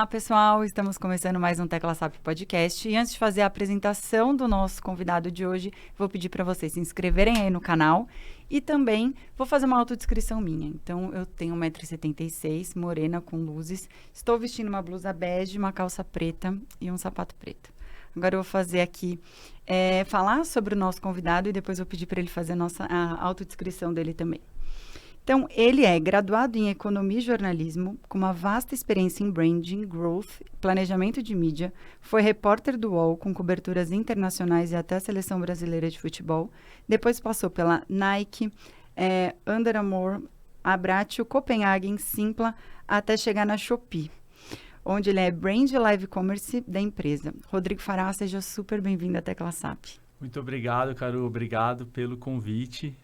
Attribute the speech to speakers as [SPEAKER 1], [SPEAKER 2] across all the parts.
[SPEAKER 1] Olá, pessoal! Estamos começando mais um Tecla SAP Podcast. E antes de fazer a apresentação do nosso convidado de hoje, vou pedir para vocês se inscreverem aí no canal e também vou fazer uma autodescrição minha. Então, eu tenho 1,76 m, morena, com luzes. Estou vestindo uma blusa bege, uma calça preta e um sapato preto. Agora eu vou fazer aqui, falar sobre o nosso convidado e depois eu pedir para ele fazer a autodescrição dele também. Então, ele é graduado em Economia e Jornalismo, com uma vasta experiência em Branding, Growth, Planejamento de Mídia. Foi repórter do UOL, com coberturas internacionais e até a Seleção Brasileira de Futebol. Depois passou pela Nike, Under Armour, Abratio, Copenhagen, Simpla, até chegar na Shopee, onde ele é Brand Live Commerce da empresa. Rodrigo Fará, seja super bem-vindo à Tecla SAP.
[SPEAKER 2] Muito obrigado, Caru. Obrigado pelo convite.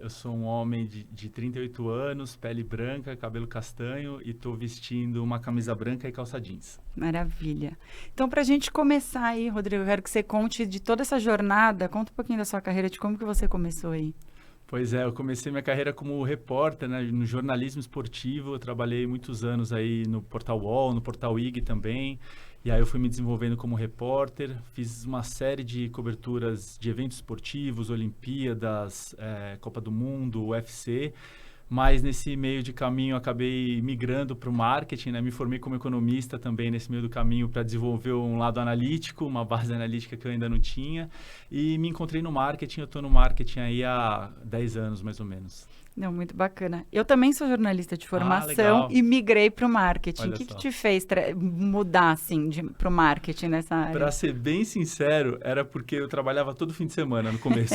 [SPEAKER 2] Eu sou um homem de 38 anos, pele branca, cabelo castanho e estou vestindo uma camisa branca e calça jeans.
[SPEAKER 1] Maravilha. Então, para a gente começar aí, Rodrigo, eu quero que você conte de toda essa jornada, conta um pouquinho da sua carreira, de como que você começou aí.
[SPEAKER 2] Pois é, eu comecei minha carreira como repórter, né, no jornalismo esportivo. Eu trabalhei muitos anos aí no Portal UOL, no Portal IG também. E aí eu fui me desenvolvendo como repórter, fiz uma série de coberturas de eventos esportivos, Olimpíadas, Copa do Mundo, UFC. Mas nesse meio de caminho eu acabei migrando para o marketing, né? Me formei como economista também nesse meio do caminho para desenvolver um lado analítico, uma base analítica que eu ainda não tinha. E me encontrei no marketing, eu estou no marketing aí há 10 anos mais ou menos.
[SPEAKER 1] Não, muito bacana. Eu também sou jornalista de formação e migrei para o marketing. O que te fez mudar, assim, para o marketing nessa área?
[SPEAKER 2] Para ser bem sincero, era porque eu trabalhava todo fim de semana no começo.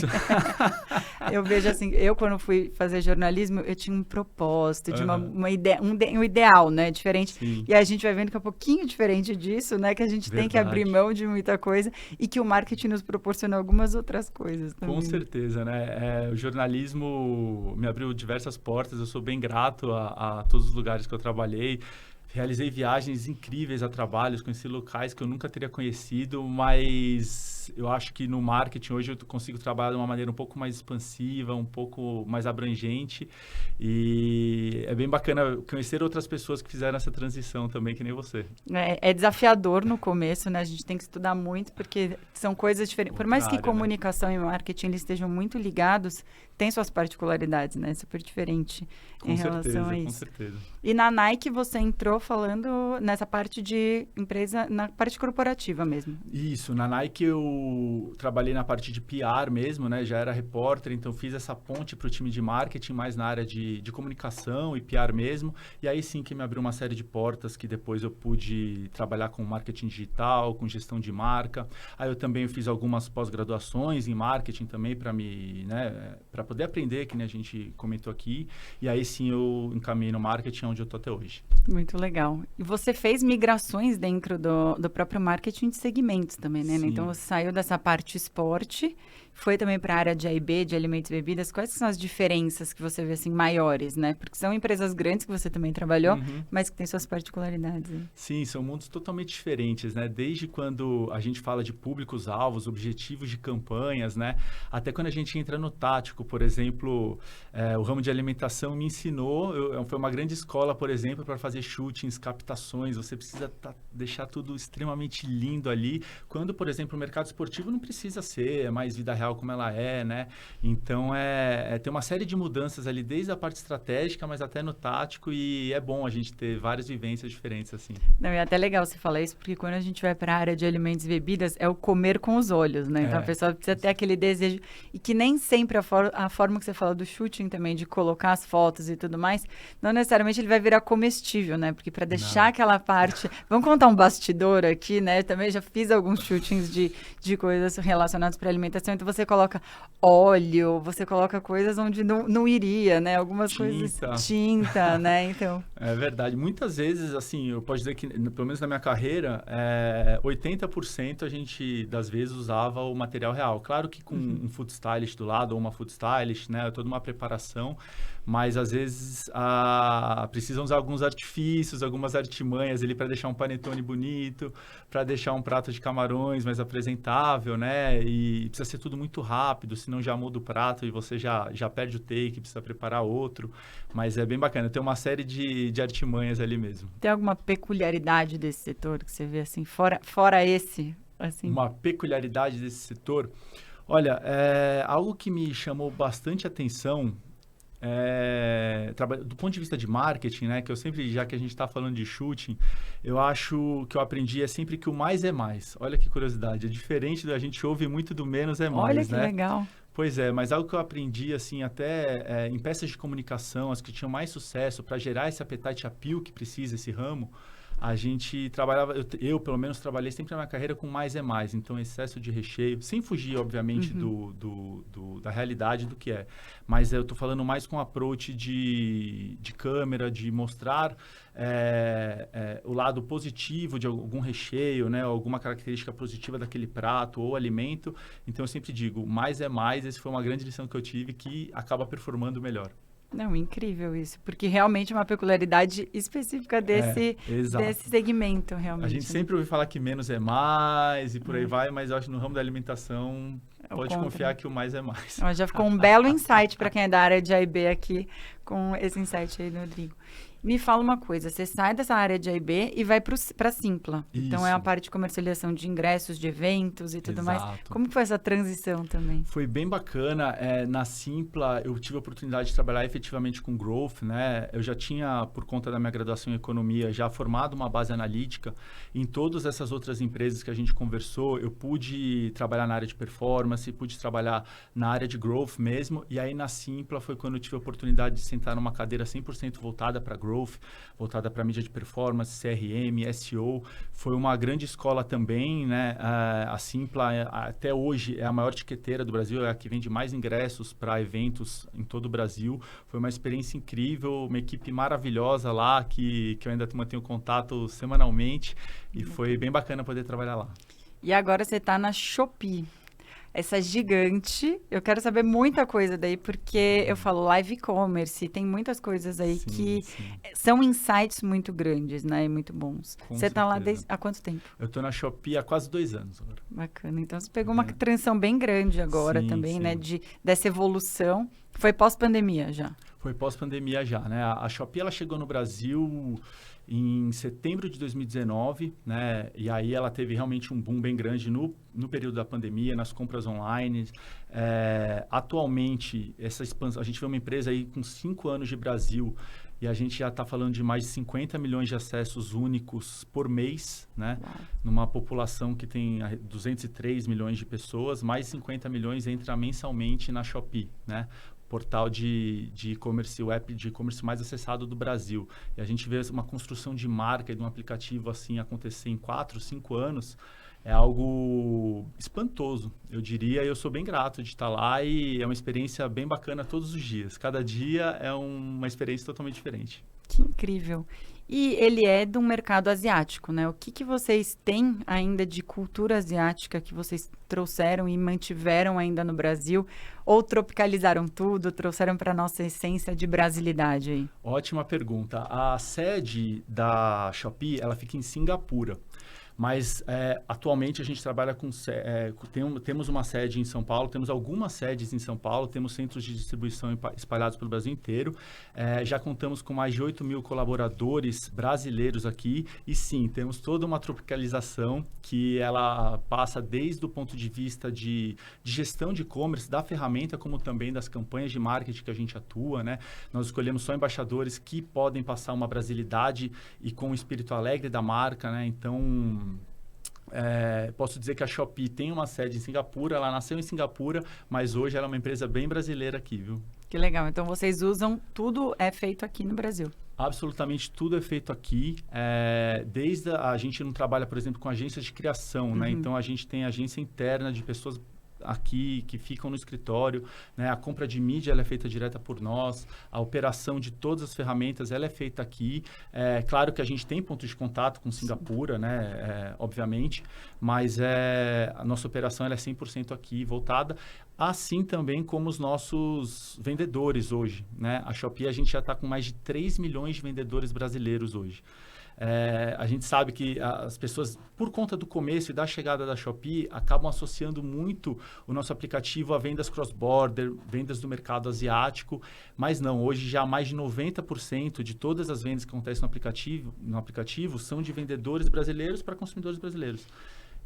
[SPEAKER 1] Eu vejo assim, quando fui fazer jornalismo, eu tinha um propósito, de uma ideia, um ideal, né, diferente. Sim. E a gente vai vendo que é um pouquinho diferente disso, né, que a gente tem que abrir mão de muita coisa e que o marketing nos proporciona algumas outras coisas também.
[SPEAKER 2] Com certeza, né? O jornalismo me abriu diversas portas, eu sou bem grato a todos os lugares que eu trabalhei. Realizei viagens incríveis a trabalhos, conheci locais que eu nunca teria conhecido, mas eu acho que no marketing hoje eu consigo trabalhar de uma maneira um pouco mais expansiva, um pouco mais abrangente, e é bem bacana conhecer outras pessoas que fizeram essa transição também, que nem você. É
[SPEAKER 1] desafiador no começo, né? A gente tem que estudar muito, porque são coisas diferentes. Por mais que comunicação e marketing eles estejam muito ligados, tem suas particularidades, né? Super diferente em relação a isso.
[SPEAKER 2] Com certeza.
[SPEAKER 1] E na Nike você entrou falando nessa parte de empresa, na parte corporativa mesmo.
[SPEAKER 2] Isso, na Nike eu trabalhei na parte de PR mesmo, né? Já era repórter, então fiz essa ponte para o time de marketing, mais na área de comunicação e PR mesmo. E aí sim que me abriu uma série de portas que depois eu pude trabalhar com marketing digital, com gestão de marca. Aí eu também fiz algumas pós-graduações em marketing também para poder aprender, que nem a gente comentou aqui. E aí sim eu encaminhei no marketing, onde eu estou até hoje.
[SPEAKER 1] Muito legal. E você fez migrações dentro do próprio marketing de segmentos também, né?
[SPEAKER 2] Sim.
[SPEAKER 1] Então, você saiu dessa parte esporte, foi também para a área de A&B, de alimentos e bebidas. Quais são as diferenças que você vê, assim, maiores, né? Porque são empresas grandes que você também trabalhou, mas que têm suas particularidades. Né?
[SPEAKER 2] Sim, são mundos totalmente diferentes, né? Desde quando a gente fala de públicos-alvos, objetivos de campanhas, né? Até quando a gente entra no tático, por exemplo, o ramo de alimentação me ensinou, foi uma grande escola, por exemplo, para fazer shootings, captações. Você precisa deixar tudo extremamente lindo ali. Quando, por exemplo, o mercado esportivo não precisa ser, é mais vida real como ela é, né? Então, tem uma série de mudanças ali, desde a parte estratégica, mas até no tático, e é bom a gente ter várias vivências diferentes, assim.
[SPEAKER 1] Não, é até legal você falar isso, porque quando a gente vai para a área de alimentos e bebidas, é o comer com os olhos, né? Então, a pessoa precisa ter aquele desejo, e que nem sempre a forma que você fala do shooting também, de colocar as fotos e tudo mais, não necessariamente ele vai virar comestível, né? Porque para deixar aquela parte... Vamos contar um bastidor aqui, né? Também já fiz alguns shootings de coisas relacionadas para alimentação, então você coloca óleo, você coloca coisas onde não iria, né? Algumas coisas... Tinta, né? Então...
[SPEAKER 2] É verdade. Muitas vezes, assim, eu posso dizer que, pelo menos na minha carreira, 80% a gente, das vezes, usava o material real. Claro que com um food stylist do lado, ou uma food stylist, né? Toda uma preparação, mas às vezes precisam usar alguns artifícios, algumas artimanhas ali para deixar um panetone bonito, para deixar um prato de camarões mais apresentável, né? E precisa ser tudo muito rápido, senão já muda o prato e você já perde o take, precisa preparar outro. Mas é bem bacana, tem uma série de artimanhas ali mesmo.
[SPEAKER 1] Tem alguma peculiaridade desse setor que você vê assim, fora esse? Assim?
[SPEAKER 2] Uma peculiaridade desse setor? Olha, algo que me chamou bastante atenção do ponto de vista de marketing, né, que eu sempre, já que a gente está falando de shooting, eu acho que eu aprendi sempre que o mais é mais. Olha que curiosidade, é diferente da gente ouve muito do menos é mais,
[SPEAKER 1] Olha que legal.
[SPEAKER 2] Pois é, mas algo que eu aprendi, assim, até em peças de comunicação, as que tinham mais sucesso, para gerar esse appetite appeal que precisa esse ramo, a gente trabalhava, eu pelo menos trabalhei sempre na minha carreira com mais é mais, então excesso de recheio, sem fugir, obviamente, da realidade do que é. Mas eu estou falando mais com approach de câmera, de mostrar o lado positivo de algum recheio, né, alguma característica positiva daquele prato ou alimento. Então eu sempre digo, mais é mais, essa foi uma grande lição que eu tive que acaba performando melhor.
[SPEAKER 1] Não, incrível isso, porque realmente é uma peculiaridade específica desse segmento, realmente.
[SPEAKER 2] A gente sempre ouve falar que menos é mais e por aí vai, mas eu acho que no ramo da alimentação pode confiar que o mais é mais.
[SPEAKER 1] Já ficou um belo insight para quem é da área de A&B aqui, com esse insight aí do Rodrigo. Me fala uma coisa, você sai dessa área de A&B e vai para a Simpla. Isso. Então, é a parte de comercialização de ingressos, de eventos e tudo mais. Como que foi essa transição também?
[SPEAKER 2] Foi bem bacana. Na Simpla, eu tive a oportunidade de trabalhar efetivamente com growth, né? Eu já tinha, por conta da minha graduação em economia, já formado uma base analítica. Em todas essas outras empresas que a gente conversou, eu pude trabalhar na área de performance, pude trabalhar na área de growth mesmo. E aí, na Simpla, foi quando eu tive a oportunidade de sentar numa cadeira 100% voltada para growth, voltada para mídia de performance, CRM, SEO. Foi uma grande escola também, né? A Simpla, até hoje, é a maior tiqueteira do Brasil, é a que vende mais ingressos para eventos em todo o Brasil. Foi uma experiência incrível, uma equipe maravilhosa lá, que eu ainda mantenho contato semanalmente, e foi bem bacana poder trabalhar lá.
[SPEAKER 1] E agora você está na Shopee. Essa gigante, eu quero saber muita coisa daí, porque eu falo live e-commerce, tem muitas coisas aí são insights muito grandes, né, e muito bons. Você está lá há quanto tempo?
[SPEAKER 2] Eu estou na Shopee há quase 2 anos agora.
[SPEAKER 1] Bacana, então você pegou uma transição bem grande agora também, né, dessa evolução. Foi pós-pandemia já?
[SPEAKER 2] Foi pós-pandemia já, né, a Shopee ela chegou no Brasil em setembro de 2019, né? E aí ela teve realmente um boom bem grande no período da pandemia, nas compras online. Atualmente, essa expansão, a gente vê uma empresa aí com 5 anos de Brasil e a gente já está falando de mais de 50 milhões de acessos únicos por mês, né? Uau. Numa população que tem 203 milhões de pessoas, mais 50 milhões entra mensalmente na Shopee, né? Portal de e-commerce, o app de e-commerce mais acessado do Brasil. E a gente vê uma construção de marca e de um aplicativo assim acontecer em 4, 5 anos, é algo espantoso, eu diria. Eu sou bem grato de estar lá e é uma experiência bem bacana todos os dias. Cada dia é uma experiência totalmente diferente.
[SPEAKER 1] Que incrível. E ele é de um mercado asiático, né? O que vocês têm ainda de cultura asiática que vocês trouxeram e mantiveram ainda no Brasil? Ou tropicalizaram tudo, trouxeram para a nossa essência de brasilidade aí?
[SPEAKER 2] Ótima pergunta. A sede da Shopee, ela fica em Singapura. Mas atualmente a gente trabalha com... temos uma sede em São Paulo, temos algumas sedes em São Paulo, temos centros de distribuição espalhados pelo Brasil inteiro. Já contamos com mais de 8 mil colaboradores brasileiros aqui. E sim, temos toda uma tropicalização que ela passa desde o ponto de vista de gestão de e-commerce, da ferramenta, como também das campanhas de marketing que a gente atua, né? Nós escolhemos só embaixadores que podem passar uma brasilidade e com o espírito alegre da marca, né? Então... posso dizer que a Shopee tem uma sede em Singapura, ela nasceu em Singapura, mas hoje ela é uma empresa bem brasileira aqui, viu?
[SPEAKER 1] Que legal, então vocês usam, tudo é feito aqui no Brasil?
[SPEAKER 2] Absolutamente tudo é feito aqui, a gente não trabalha, por exemplo, com agências de criação, né? Então a gente tem agência interna de pessoas aqui que ficam no escritório, né? A compra de mídia ela é feita direta por nós, a operação de todas as ferramentas ela é feita aqui. Claro que a gente tem ponto de contato com Singapura, né? Obviamente, mas a nossa operação ela é 100% aqui, voltada, assim também como os nossos vendedores hoje, né? A Shopee a gente já está com mais de 3 milhões de vendedores brasileiros hoje. A gente sabe que as pessoas, por conta do começo e da chegada da Shopee, acabam associando muito o nosso aplicativo a vendas cross-border, vendas do mercado asiático, mas não, hoje já mais de 90% de todas as vendas que acontecem no aplicativo são de vendedores brasileiros para consumidores brasileiros.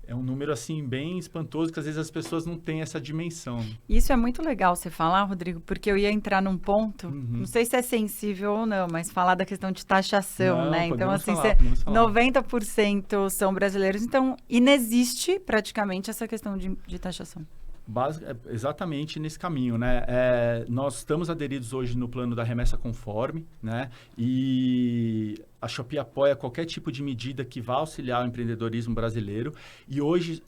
[SPEAKER 2] É um número, assim, bem espantoso, que às vezes as pessoas não têm essa dimensão.
[SPEAKER 1] Isso é muito legal você falar, Rodrigo, porque eu ia entrar num ponto, não sei se é sensível ou não, mas falar da questão de taxação,
[SPEAKER 2] Não,
[SPEAKER 1] né? Então, assim,
[SPEAKER 2] podemos falar.
[SPEAKER 1] 90% são brasileiros, então inexiste praticamente essa questão de taxação.
[SPEAKER 2] Exatamente nesse caminho, né? Nós estamos aderidos hoje no plano da remessa conforme, né? E a Shopee apoia qualquer tipo de medida que vá auxiliar o empreendedorismo brasileiro.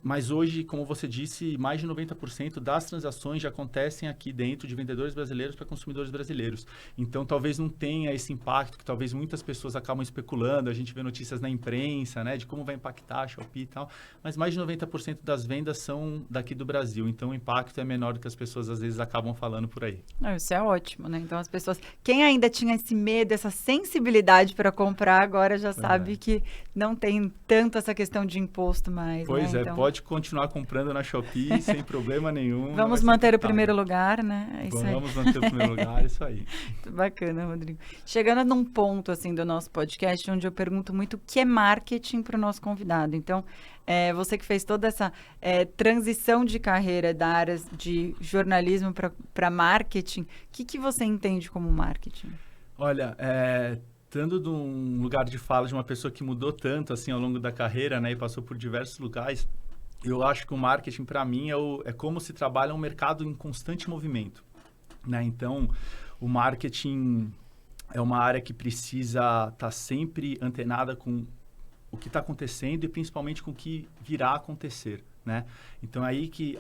[SPEAKER 2] Mas hoje, como você disse, mais de 90% das transações já acontecem aqui dentro de vendedores brasileiros para consumidores brasileiros. Então, talvez não tenha esse impacto que talvez muitas pessoas acabam especulando. A gente vê notícias na imprensa, né? De como vai impactar a Shopee e tal. Mas mais de 90% das vendas são daqui do Brasil. Então, o impacto é menor do que as pessoas às vezes acabam falando por aí.
[SPEAKER 1] Isso é ótimo, né? Então, as pessoas... Quem ainda tinha esse medo, essa sensibilidade para comprar, agora já sabe que não tem tanto essa questão de imposto mais.
[SPEAKER 2] Pois
[SPEAKER 1] né? Então...
[SPEAKER 2] pode continuar comprando na Shopee sem problema nenhum.
[SPEAKER 1] Vamos manter o primeiro lugar, né?
[SPEAKER 2] Vamos manter o primeiro lugar, isso aí.
[SPEAKER 1] Muito bacana, Rodrigo. Chegando num ponto, assim, do nosso podcast, onde eu pergunto muito o que é marketing para o nosso convidado. Então, você que fez toda essa transição de carreira da área de jornalismo para marketing, o que você entende como marketing?
[SPEAKER 2] Olha, estando num lugar de fala de uma pessoa que mudou tanto assim ao longo da carreira, né, e passou por diversos lugares, eu acho que o marketing para mim é como se trabalha um mercado em constante movimento, né? Então, o marketing é uma área que precisa estar sempre antenada com o que está acontecendo e principalmente com o que virá a acontecer, né? Então, aí que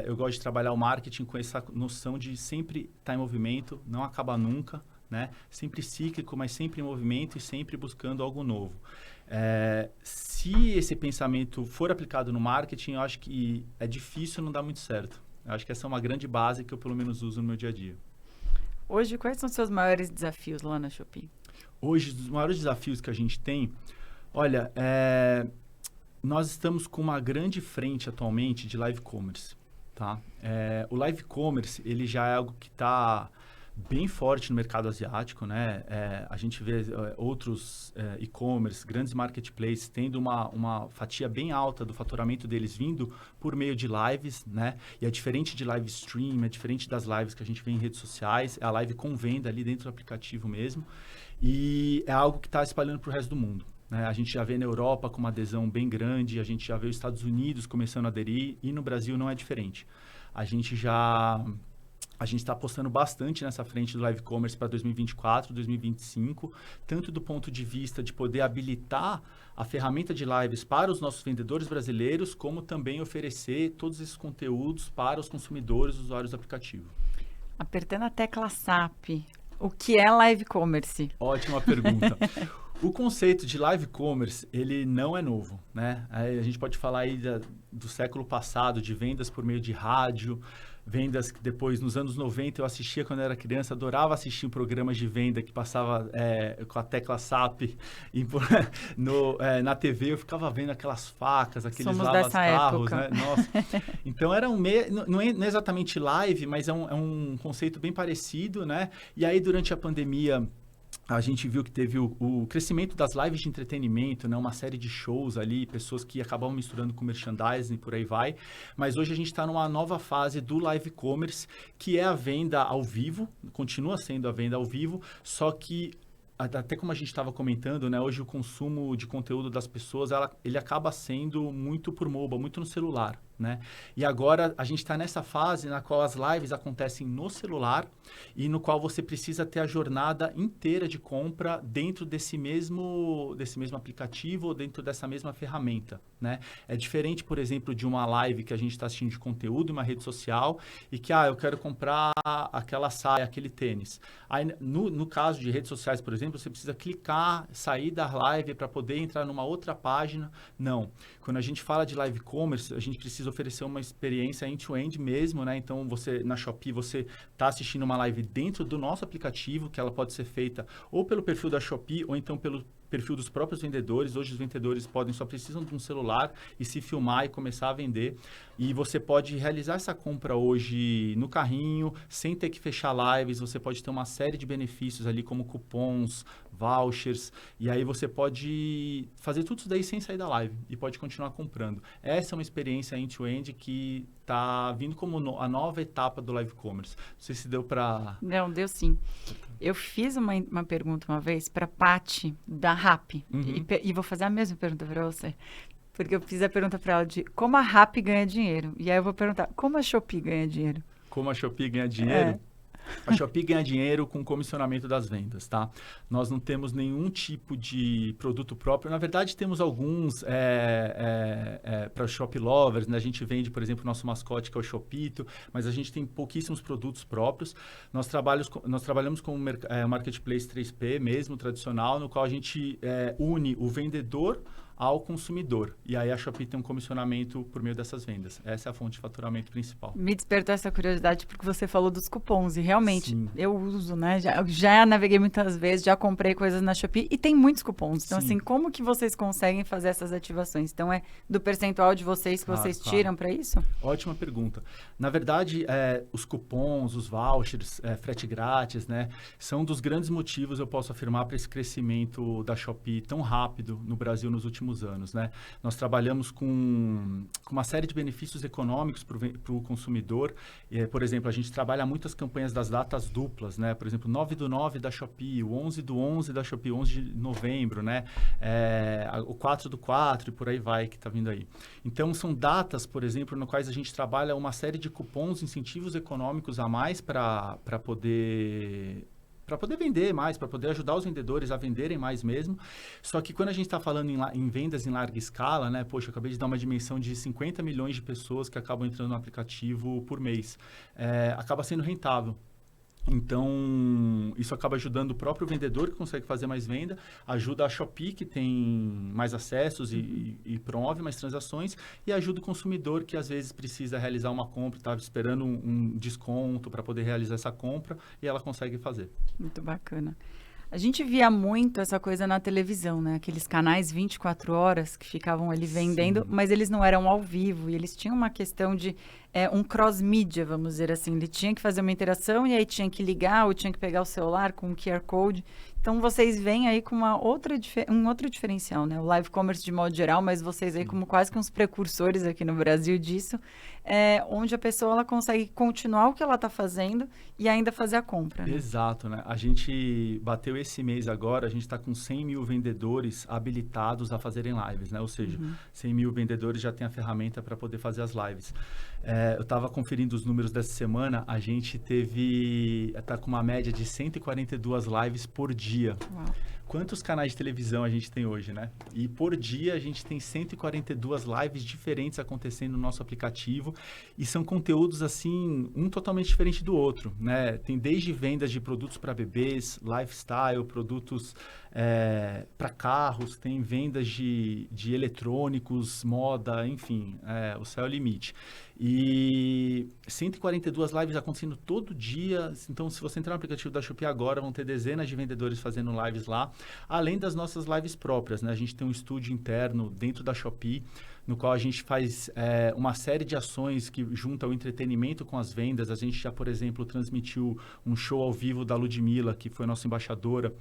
[SPEAKER 2] eu gosto de trabalhar o marketing com essa noção de sempre estar em movimento, não acaba nunca, né? Sempre cíclico, mas sempre em movimento e sempre buscando algo novo. Se esse pensamento for aplicado no marketing, eu acho que é difícil não dar muito certo. Eu acho que essa é uma grande base que eu, pelo menos, uso no meu dia a dia.
[SPEAKER 1] Hoje, quais são os seus maiores desafios lá na Shopee?
[SPEAKER 2] Hoje, os maiores desafios que a gente tem... Olha, nós estamos com uma grande frente atualmente de live commerce, tá? O live commerce, ele já é algo que está bem forte no mercado asiático, né? A gente vê outros e-commerce, grandes marketplaces, tendo uma fatia bem alta do faturamento deles vindo por meio de lives, né? E é diferente de live stream, é diferente das lives que a gente vê em redes sociais, é a live com venda ali dentro do aplicativo mesmo. E é algo que está espalhando para o resto do mundo. A gente já vê na Europa com uma adesão bem grande, a gente já vê os Estados Unidos começando a aderir e no Brasil não é diferente. A gente está apostando bastante nessa frente do live commerce para 2024, 2025, tanto do ponto de vista de poder habilitar a ferramenta de lives para os nossos vendedores brasileiros, como também oferecer todos esses conteúdos para os consumidores, usuários do aplicativo.
[SPEAKER 1] Apertando a tecla SAP, o que é live commerce?
[SPEAKER 2] Ótima pergunta. O conceito de live commerce, ele não é novo, né? A gente pode falar aí do século passado, de vendas por meio de rádio, vendas que depois, nos anos 90, eu assistia quando eu era criança, adorava assistir programas de venda que passava com a tecla SAP na TV, eu ficava vendo aquelas facas, aqueles lava-carros, né? Nossa. Então, era não é exatamente live, mas é um conceito bem parecido, né? E aí, durante a pandemia, a gente viu que teve o crescimento das lives de entretenimento, né? Uma série de shows ali, pessoas que acabavam misturando com merchandising e por aí vai. Mas hoje a gente está numa nova fase do live commerce, que é a venda ao vivo, continua sendo a venda ao vivo, só que até como a gente estava comentando, né? Hoje o consumo de conteúdo das pessoas, ele acaba sendo muito por mobile, muito no celular, né? E agora a gente está nessa fase na qual as lives acontecem no celular e no qual você precisa ter a jornada inteira de compra dentro desse mesmo aplicativo ou dentro dessa mesma ferramenta, né? É diferente, por exemplo, de uma live que a gente está assistindo de conteúdo em uma rede social e que, eu quero comprar aquela saia, aquele tênis. Aí, no caso de redes sociais, por exemplo, você precisa clicar, sair da live para poder entrar numa outra página. Não. Quando a gente fala de live commerce, a gente precisa oferecer uma experiência end-to-end mesmo, né? Então, na Shopee, você está assistindo uma live dentro do nosso aplicativo, que ela pode ser feita ou pelo perfil da Shopee ou então pelo perfil dos próprios vendedores. Hoje os vendedores só precisam de um celular e se filmar e começar a vender. E você pode realizar essa compra hoje no carrinho, sem ter que fechar lives. Você pode ter uma série de benefícios ali, como cupons, vouchers. E aí você pode fazer tudo isso daí sem sair da live e pode continuar comprando. Essa é uma experiência end-to-end que está vindo como a nova etapa do live commerce. Não sei se deu para...
[SPEAKER 1] Não, deu sim. Eu fiz uma pergunta uma vez para a Paty, da Rappi, e vou fazer a mesma pergunta para você. Porque eu fiz a pergunta para ela de como a Rappi ganha dinheiro. E aí eu vou perguntar, como a Shopee ganha dinheiro?
[SPEAKER 2] Como a Shopee ganha dinheiro? A Shopee ganha dinheiro com o comissionamento das vendas, tá? Nós não temos nenhum tipo de produto próprio. Na verdade, temos alguns para Shopee Lovers, né? A gente vende, por exemplo, o nosso mascote, que é o Shopito, mas a gente tem pouquíssimos produtos próprios. Nós trabalhamos com o Marketplace 3P mesmo, tradicional, no qual a gente une o vendedor ao consumidor. E aí a Shopee tem um comissionamento por meio dessas vendas. Essa é a fonte de faturamento principal.
[SPEAKER 1] Me despertou essa curiosidade porque você falou dos cupons. E realmente, eu uso, né? Já naveguei muitas vezes, já comprei coisas na Shopee e tem muitos cupons. Então, assim, como que vocês conseguem fazer essas ativações? Então, é do percentual de vocês que vocês tiram para isso?
[SPEAKER 2] Ótima pergunta. Na verdade, os cupons, os vouchers, frete grátis, né? São dos grandes motivos, eu posso afirmar, para esse crescimento da Shopee tão rápido no Brasil nos últimos anos, né? Nós trabalhamos com uma série de benefícios econômicos para o consumidor. Por exemplo, a gente trabalha muitas campanhas das datas duplas, né? Por exemplo, 9/9 da Shopee, o 11/11 da Shopee, 11 de novembro, né? O 4/4 e por aí vai, que está vindo aí. Então, são datas, por exemplo, no quais a gente trabalha uma série de cupons, incentivos econômicos a mais para poder vender mais, para poder ajudar os vendedores a venderem mais mesmo. Só que quando a gente está falando em vendas em larga escala, né? Poxa, eu acabei de dar uma dimensão de 50 milhões de pessoas que acabam entrando no aplicativo por mês. Acaba sendo rentável. Então, isso acaba ajudando o próprio vendedor, que consegue fazer mais venda, ajuda a Shopee, que tem mais acessos e promove mais transações, e ajuda o consumidor, que às vezes precisa realizar uma compra, estava esperando um desconto para poder realizar essa compra, e ela consegue fazer.
[SPEAKER 1] Muito bacana. A gente via muito essa coisa na televisão, né? Aqueles canais 24 horas que ficavam ali vendendo, mas eles não eram ao vivo. E eles tinham uma questão de um cross-mídia, vamos dizer assim. Ele tinha que fazer uma interação e aí tinha que ligar ou tinha que pegar o celular com um QR Code. Então, vocês vêm aí com um outro diferencial, né? O live commerce de modo geral, mas vocês aí como quase que uns precursores aqui no Brasil disso, onde a pessoa ela consegue continuar o que ela está fazendo e ainda fazer a compra, né?
[SPEAKER 2] Exato, né? A gente bateu esse mês agora, a gente está com 100 mil vendedores habilitados a fazerem lives, né? Ou seja, 100 mil vendedores já têm a ferramenta para poder fazer as lives. Eu estava conferindo os números dessa semana, a gente está com uma média de 142 lives por dia.
[SPEAKER 1] Uau.
[SPEAKER 2] Quantos canais de televisão a gente tem hoje, né? E por dia a gente tem 142 lives diferentes acontecendo no nosso aplicativo e são conteúdos assim, um totalmente diferente do outro, né? Tem desde vendas de produtos para bebês, lifestyle, produtos para carros, tem vendas de eletrônicos, moda, enfim, o céu é o limite. E 142 lives acontecendo todo dia. Então, se você entrar no aplicativo da Shopee agora, vão ter dezenas de vendedores fazendo lives lá, além das nossas lives próprias, né? A gente tem um estúdio interno dentro da Shopee, no qual a gente faz uma série de ações que juntam o entretenimento com as vendas. A gente já, por exemplo, transmitiu um show ao vivo da Ludmilla, que foi nossa embaixadora,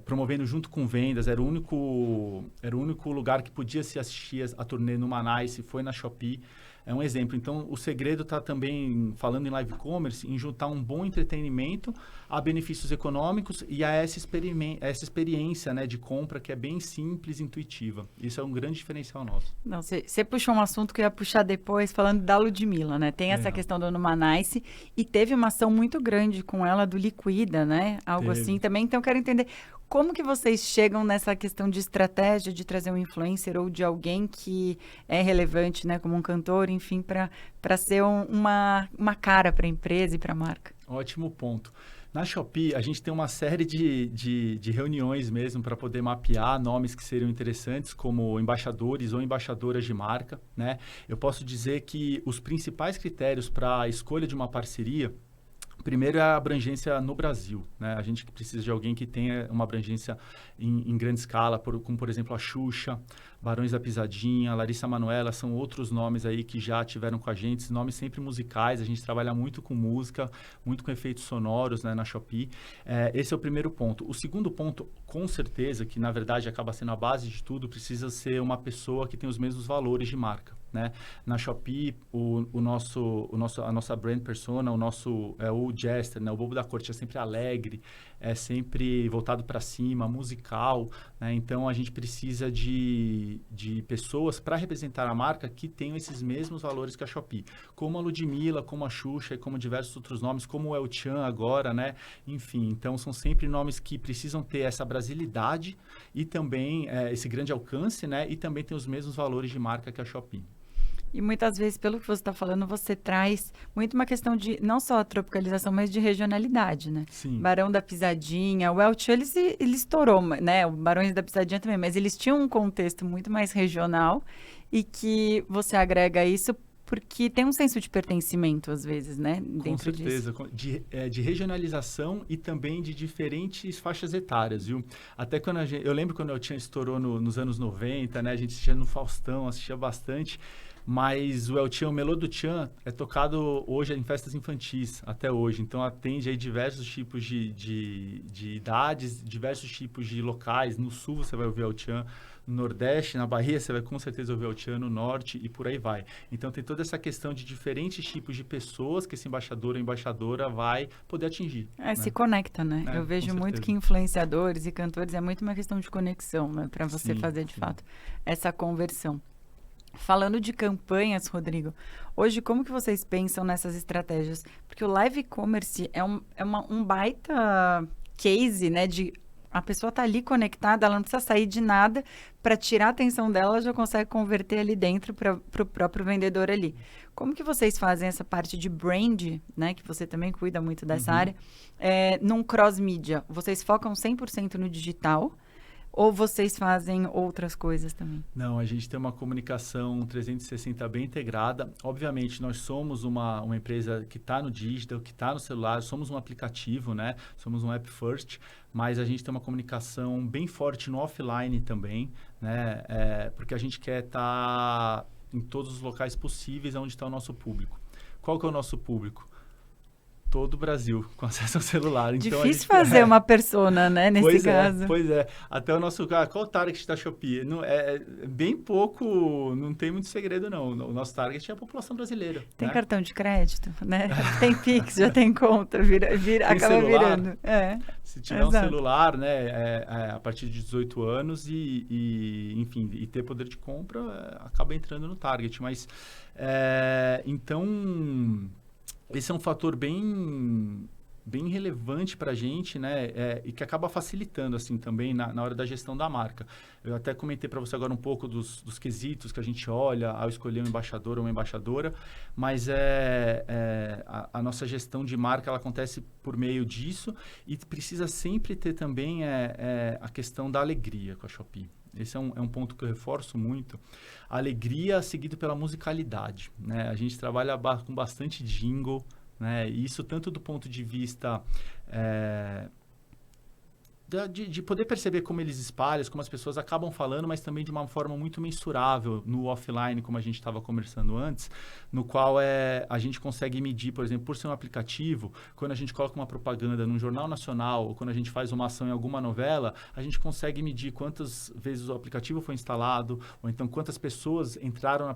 [SPEAKER 2] promovendo junto com vendas. Era o único lugar que podia se assistir a turnê no Manice, foi na Shopee. É um exemplo. Então, o segredo está também, falando em live commerce, em juntar um bom entretenimento a benefícios econômicos e a essa experiência, né, de compra que é bem simples e intuitiva. Isso é um grande diferencial nosso.
[SPEAKER 1] Não, você puxou um assunto que eu ia puxar depois, falando da Ludmilla, né? Tem essa questão do Numanice e teve uma ação muito grande com ela do Liquida, né? Algo assim também. Então, eu quero entender como que vocês chegam nessa questão de estratégia de trazer um influencer ou de alguém que é relevante, né? Como um cantor, enfim, para ser uma cara para a empresa e para a marca.
[SPEAKER 2] Ótimo ponto. Na Shopee, a gente tem uma série de reuniões mesmo para poder mapear nomes que seriam interessantes como embaixadores ou embaixadoras de marca, né? Eu posso dizer que os principais critérios para a escolha de uma parceria, Primeiro é a abrangência no Brasil, né? A gente precisa de alguém que tenha uma abrangência em grande escala, como, por exemplo, a Xuxa, Barões da Pisadinha, Larissa Manoela, são outros nomes aí que já tiveram com a gente, nomes sempre musicais, a gente trabalha muito com música, muito com efeitos sonoros, né, na Shopee. Esse é o primeiro ponto. O segundo ponto, com certeza, que na verdade acaba sendo a base de tudo, precisa ser uma pessoa que tem os mesmos valores de marca. Né? Na Shopee, a nossa brand persona, o Jester, né? O bobo da corte é sempre alegre, é sempre voltado para cima, musical, né? Então a gente precisa de pessoas para representar a marca que tenham esses mesmos valores que a Shopee, como a Ludmilla, como a Xuxa e como diversos outros nomes, como o El Chan agora, né? Enfim, então são sempre nomes que precisam ter essa brasilidade e também esse grande alcance, né? E também tem os mesmos valores de marca que a Shopee.
[SPEAKER 1] E muitas vezes, pelo que você está falando, você traz muito uma questão de, não só a tropicalização, mas de regionalidade, né?
[SPEAKER 2] Sim.
[SPEAKER 1] Barão da Pisadinha, o El Chan, ele estourou, né? O Barões da Pisadinha também, mas eles tinham um contexto muito mais regional e que você agrega isso porque tem um senso de pertencimento, às vezes, né?
[SPEAKER 2] Com certeza, de regionalização e também de diferentes faixas etárias, viu? Até quando eu lembro quando o El Chan estourou nos anos 90, né? A gente assistia no Faustão, assistia bastante. Mas o El Chan, o Melô do Chan, é tocado hoje em festas infantis, até hoje. Então, atende aí diversos tipos de idades, diversos tipos de locais. No Sul, você vai ouvir El Chan. No Nordeste, na Bahia, você vai com certeza ouvir El Chan. No Norte, e por aí vai. Então, tem toda essa questão de diferentes tipos de pessoas que esse embaixador ou embaixadora vai poder atingir. Né?
[SPEAKER 1] Se conecta, né? Eu vejo muito que influenciadores e cantores é muito uma questão de conexão, né? Para você fazer, de fato, essa conversão. Falando de campanhas, Rodrigo, hoje como que vocês pensam nessas estratégias? Porque o live e-commerce é um baita case, né? De a pessoa tá ali conectada, ela não precisa sair de nada para tirar a atenção dela, ela já consegue converter ali dentro para o próprio vendedor ali. Como que vocês fazem essa parte de brand, né? Que você também cuida muito dessa área, num cross-mídia? Vocês focam 100% no digital? Ou vocês fazem outras coisas também?
[SPEAKER 2] Não, a gente tem uma comunicação 360 bem integrada. Obviamente, nós somos uma empresa que está no digital, que está no celular, somos um aplicativo, né? Somos um app first, mas a gente tem uma comunicação bem forte no offline também, né? Porque a gente quer estar em todos os locais possíveis onde está o nosso público. Qual que é o nosso público? Todo o Brasil, com acesso ao celular. Então,
[SPEAKER 1] difícil fazer uma persona, né, nesse caso.
[SPEAKER 2] Pois é. Até o nosso... qual o target da Shopee? Não, bem pouco, não tem muito segredo, não. O nosso target é a população brasileira.
[SPEAKER 1] Tem cartão de crédito, né? Tem Pix, já tem conta, acaba celular, virando.
[SPEAKER 2] Se tiver um celular, né, a partir de 18 anos enfim, e ter poder de compra, acaba entrando no target. Mas, então... Esse é um fator bem relevante para a gente, né? E que acaba facilitando, assim, também na hora da gestão da marca. Eu até comentei para você agora um pouco dos quesitos que a gente olha ao escolher um embaixador ou uma embaixadora, mas a nossa gestão de marca ela acontece por meio disso e precisa sempre ter também a questão da alegria com a Shopee. Esse é um ponto que eu reforço muito. A alegria seguido pela musicalidade, né? A gente trabalha com bastante jingle, né? E isso tanto do ponto de vista de poder perceber como eles espalham, como as pessoas acabam falando, mas também de uma forma muito mensurável no offline, como a gente estava conversando antes, no qual a gente consegue medir, por exemplo, por ser um aplicativo, quando a gente coloca uma propaganda num jornal nacional, ou quando a gente faz uma ação em alguma novela, a gente consegue medir quantas vezes o aplicativo foi instalado, ou então quantas pessoas entraram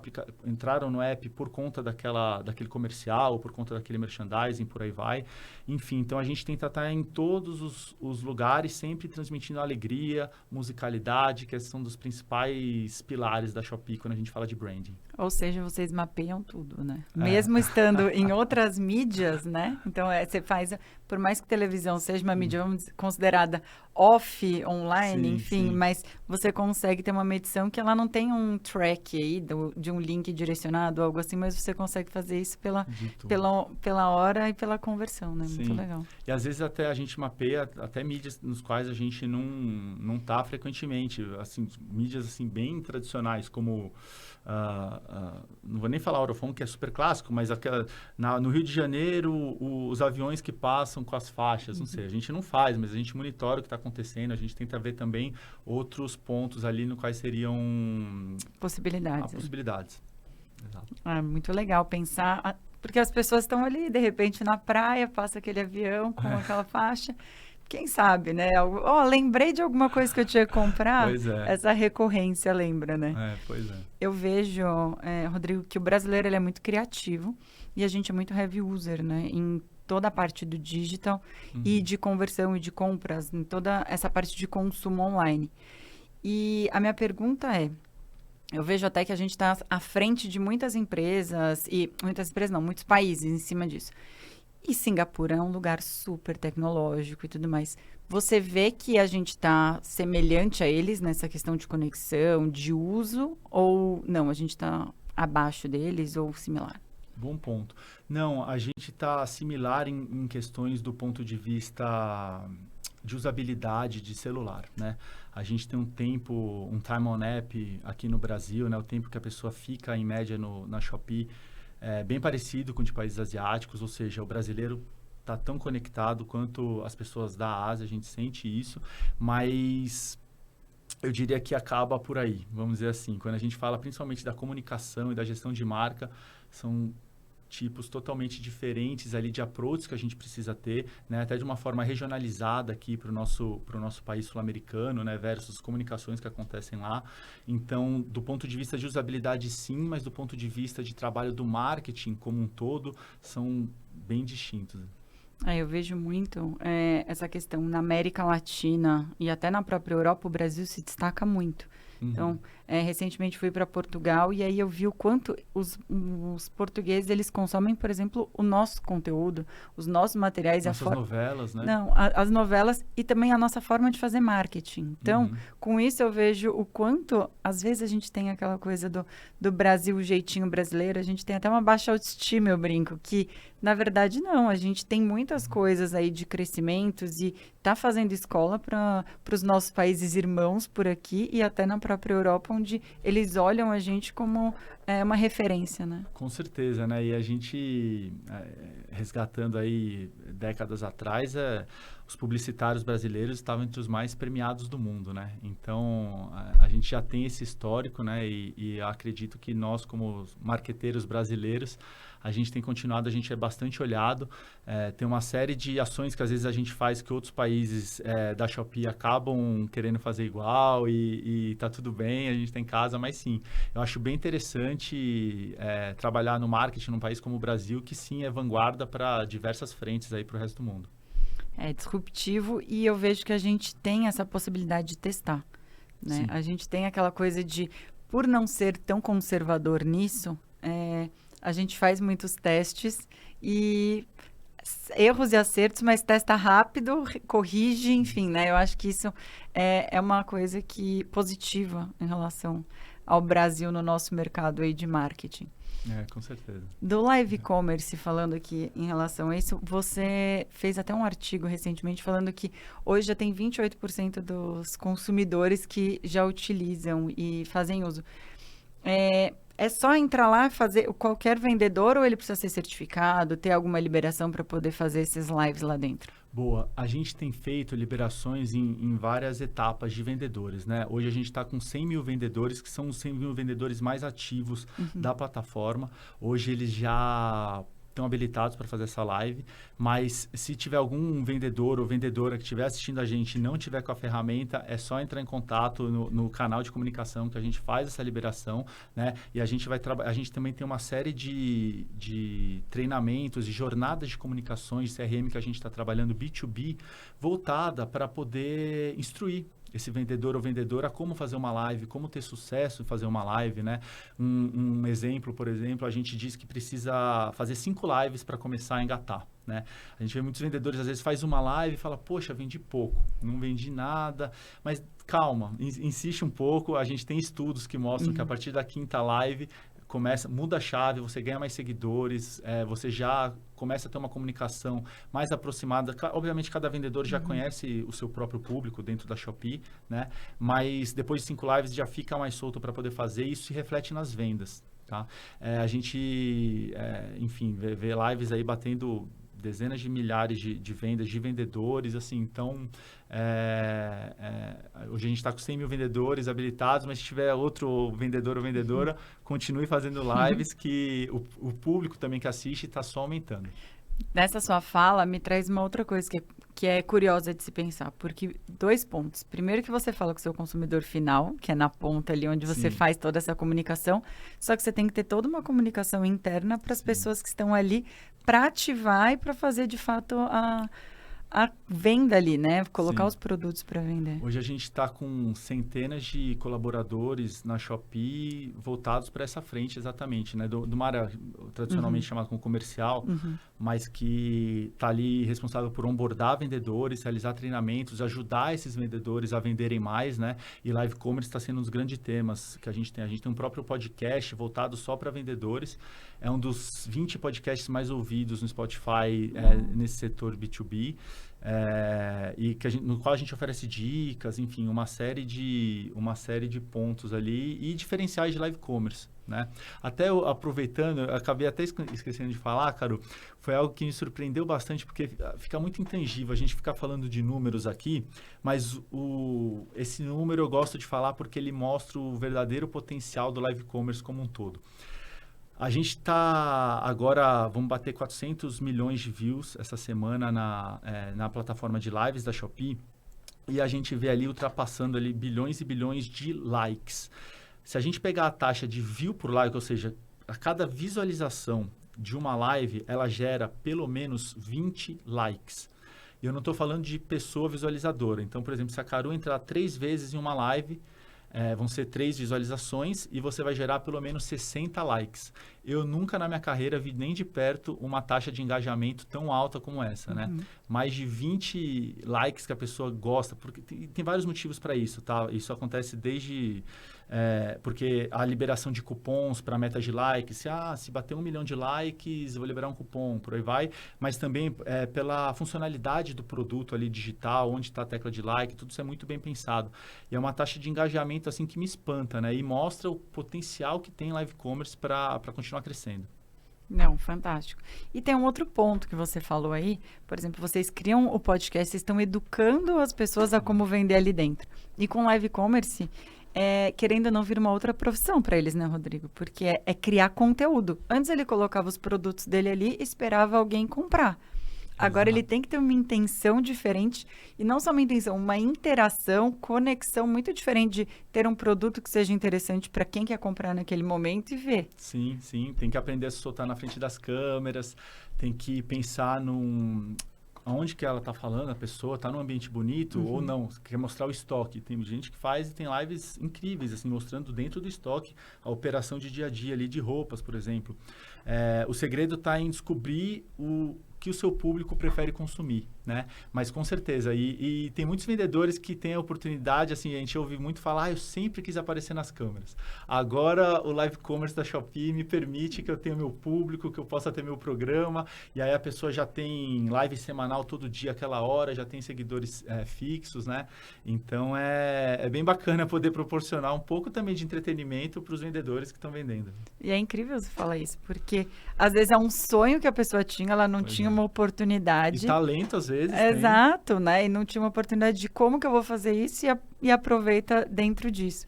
[SPEAKER 2] no app por conta daquele comercial, ou por conta daquele merchandising, por aí vai. Enfim, então a gente tenta estar em todos os lugares, sempre transmitindo alegria, musicalidade, que são dos principais pilares da Shopee quando a gente fala de branding.
[SPEAKER 1] Ou seja, vocês mapeiam tudo, né? Mesmo estando em outras mídias, né? Então, você faz, por mais que televisão seja uma mídia considerada off, online, sim, enfim, sim. Mas você consegue ter uma medição que ela não tem um track aí de um link direcionado, algo assim, mas você consegue fazer isso pela hora e pela conversão, né? Muito legal.
[SPEAKER 2] E às vezes até a gente mapeia até mídias nos quais a gente não tá frequentemente, assim, mídias assim bem tradicionais, como não vou nem falar Orofon, que é super clássico, mas no Rio de Janeiro, os aviões que passam com as faixas, não sei, a gente não faz, mas a gente monitora o que está acontecendo, a gente tenta ver também outros pontos ali no quais seriam possibilidades. Exato.
[SPEAKER 1] Muito legal pensar, porque as pessoas estão ali, de repente, na praia, passa aquele avião com aquela faixa. Quem sabe, né? Lembrei de alguma coisa que eu tinha que comprar.
[SPEAKER 2] Pois é.
[SPEAKER 1] Essa recorrência, lembra, né?
[SPEAKER 2] Pois é.
[SPEAKER 1] Eu vejo, Rodrigo, que o brasileiro ele é muito criativo e a gente é muito heavy user, né? Em toda a parte do digital e de conversão e de compras, em toda essa parte de consumo online. E a minha pergunta eu vejo até que a gente está à frente de muitas empresas, muitos países em cima disso. E Singapura é um lugar super tecnológico e tudo mais. Você vê que a gente está semelhante a eles nessa questão de conexão, de uso, ou não, a gente está abaixo deles ou similar?
[SPEAKER 2] Bom ponto. Não, a gente está similar em questões do ponto de vista de usabilidade de celular, né? A gente tem um time on app aqui no Brasil, né? O tempo que a pessoa fica, em média, na Shopee, bem parecido com o de países asiáticos, ou seja, o brasileiro está tão conectado quanto as pessoas da Ásia, a gente sente isso, mas eu diria que acaba por aí, vamos dizer assim. Quando a gente fala principalmente da comunicação e da gestão de marca, são tipos totalmente diferentes ali de approaches que a gente precisa ter, né? Até de uma forma regionalizada aqui para o nosso país sul-americano, né? Versus comunicações que acontecem lá. Então, do ponto de vista de usabilidade, sim, mas do ponto de vista de trabalho do marketing como um todo, são bem distintos.
[SPEAKER 1] Eu vejo muito essa questão na América Latina e até na própria Europa, o Brasil se destaca muito. Então, recentemente fui para Portugal e aí eu vi o quanto os portugueses, eles consomem, por exemplo, o nosso conteúdo, os nossos materiais.
[SPEAKER 2] Nossas novelas, né?
[SPEAKER 1] Não, as novelas e também a nossa forma de fazer marketing. Então, com isso eu vejo o quanto, às vezes a gente tem aquela coisa do Brasil, o jeitinho brasileiro, a gente tem até uma baixa autoestima, eu brinco, que na verdade não, a gente tem muitas coisas aí de crescimentos e tá fazendo escola para os nossos países irmãos por aqui e até na própria Europa, onde eles olham a gente como uma referência, né?
[SPEAKER 2] Com certeza, né? E a gente, resgatando aí décadas atrás, os publicitários brasileiros estavam entre os mais premiados do mundo, né? Então, a gente já tem esse histórico, né? E acredito que nós, como marqueteiros brasileiros, a gente tem continuado, a gente é bastante olhado. Tem uma série de ações que às vezes a gente faz que outros países da Shopee acabam querendo fazer igual e tá tudo bem, a gente tem casa, mas sim, eu acho bem interessante trabalhar no marketing num país como o Brasil, que sim é vanguarda para diversas frentes aí para o resto do mundo.
[SPEAKER 1] É disruptivo e eu vejo que a gente tem essa possibilidade de testar, né?
[SPEAKER 2] Sim.
[SPEAKER 1] A gente tem aquela coisa de, por não ser tão conservador nisso, a gente faz muitos testes e erros e acertos, mas testa rápido, corrige, enfim, né? Eu acho que isso é uma coisa positiva em relação ao Brasil no nosso mercado aí de marketing.
[SPEAKER 2] Com certeza.
[SPEAKER 1] Do live commerce, falando aqui em relação a isso, você fez até um artigo recentemente falando que hoje já tem 28% dos consumidores que já utilizam e fazem uso. É só entrar lá e fazer qualquer vendedor ou ele precisa ser certificado, ter alguma liberação para poder fazer esses lives lá dentro?
[SPEAKER 2] Boa. A gente tem feito liberações em várias etapas de vendedores, né? Hoje a gente está com 100 mil vendedores, que são os 100 mil vendedores mais ativos da plataforma. Hoje eles já estão habilitados para fazer essa live, mas se tiver algum vendedor ou vendedora que estiver assistindo a gente e não tiver com a ferramenta, é só entrar em contato no canal de comunicação que a gente faz essa liberação, né? E a gente a gente também tem uma série de treinamentos e jornadas de comunicações de CRM que a gente está trabalhando B2B, voltada para poder instruir esse vendedor ou vendedora como fazer uma live, como ter sucesso em fazer uma live, né? Um exemplo, por exemplo, a gente diz que precisa fazer 5 lives para começar a engatar, né? A gente vê muitos vendedores, às vezes faz uma live e fala, poxa, vendi pouco, não vendi nada, mas calma, insiste um pouco, a gente tem estudos que mostram que a partir da 5ª live muda a chave, você ganha mais seguidores, você já começa a ter uma comunicação mais aproximada. Obviamente, cada vendedor já conhece o seu próprio público dentro da Shopee, né? Mas depois de 5 lives já fica mais solto para poder fazer e isso se reflete nas vendas, tá? A gente, enfim, vê lives aí batendo dezenas de milhares de vendas de vendedores, assim, então hoje a gente está com 100 mil vendedores habilitados, mas se tiver outro vendedor ou vendedora, continue fazendo lives que o público também que assiste está só aumentando.
[SPEAKER 1] Nessa sua fala, me traz uma outra coisa que é curiosa de se pensar, porque 2 pontos. Primeiro que você fala com o seu consumidor final, que é na ponta ali onde você
[SPEAKER 2] Sim.
[SPEAKER 1] faz toda essa comunicação, só que você tem que ter toda uma comunicação interna para as pessoas que estão ali para ativar e para fazer, de fato, a venda ali, né? Colocar
[SPEAKER 2] Sim.
[SPEAKER 1] os produtos para vender.
[SPEAKER 2] Hoje a gente está com centenas de colaboradores na Shopee voltados para essa frente exatamente, né? De uma área tradicionalmente chamada como comercial, mas que está ali responsável por onboardar vendedores, realizar treinamentos, ajudar esses vendedores a venderem mais, né? E live commerce está sendo um dos grandes temas que a gente tem. A gente tem um próprio podcast voltado só para vendedores. É um dos 20 podcasts mais ouvidos no Spotify nesse setor B2B. E no qual a gente oferece dicas, enfim, uma série de pontos ali e diferenciais de live commerce, né? Até aproveitando, eu acabei até esquecendo de falar, Caro, foi algo que me surpreendeu bastante, porque fica muito intangível a gente ficar falando de números aqui, mas esse número eu gosto de falar porque ele mostra o verdadeiro potencial do live commerce como um todo. A gente está agora, vamos bater 400 milhões de views essa semana na plataforma de lives da Shopee, e a gente vê ali ultrapassando ali bilhões e bilhões de likes. Se a gente pegar a taxa de view por like, ou seja, a cada visualização de uma live, ela gera pelo menos 20 likes. E eu não estou falando de pessoa visualizadora. Então, por exemplo, se a Caru entrar 3 vezes em uma live, vão ser 3 visualizações e você vai gerar pelo menos 60 likes. Eu nunca na minha carreira vi nem de perto uma taxa de engajamento tão alta como essa, né? Mais de 20 likes que a pessoa gosta, porque tem vários motivos para isso, tá? Isso acontece desde... porque a liberação de cupons para metas de likes, se bater 1 milhão de likes, eu vou liberar um cupom, por aí vai, mas também pela funcionalidade do produto ali digital, onde está a tecla de like, tudo isso é muito bem pensado. E é uma taxa de engajamento assim que me espanta, né? E mostra o potencial que tem live commerce para continuar crescendo.
[SPEAKER 1] Não, fantástico. E tem um outro ponto que você falou aí, por exemplo, vocês criam o podcast, vocês estão educando as pessoas a como vender ali dentro. E com live commerce, querendo ou não vir uma outra profissão para eles, né, Rodrigo? Porque é criar conteúdo. Antes ele colocava os produtos dele ali e esperava alguém comprar. Agora ele tem que ter uma intenção diferente, e não só uma intenção, uma interação, conexão muito diferente de ter um produto que seja interessante para quem quer comprar naquele momento e ver.
[SPEAKER 2] Sim, sim. Tem que aprender a se soltar na frente das câmeras, tem que pensar aonde que ela está falando, a pessoa está num ambiente bonito ou não, quer mostrar o estoque. Tem gente que faz e tem lives incríveis, assim, mostrando dentro do estoque a operação de dia a dia ali de roupas, por exemplo. O segredo está em descobrir o que o seu público prefere consumir, né? Mas com certeza, e tem muitos vendedores que têm a oportunidade, assim, a gente ouve muito falar, eu sempre quis aparecer nas câmeras. Agora o live commerce da Shopee me permite que eu tenha meu público, que eu possa ter meu programa, e aí a pessoa já tem live semanal todo dia, aquela hora, já tem seguidores fixos, né? Então é bem bacana poder proporcionar um pouco também de entretenimento para os vendedores que estão vendendo.
[SPEAKER 1] E é incrível você falar isso, porque às vezes é um sonho que a pessoa tinha, ela não tinha uma oportunidade.
[SPEAKER 2] E talento, às vezes.
[SPEAKER 1] Exato, né? E não tinha uma oportunidade de como que eu vou fazer isso e aproveita dentro disso.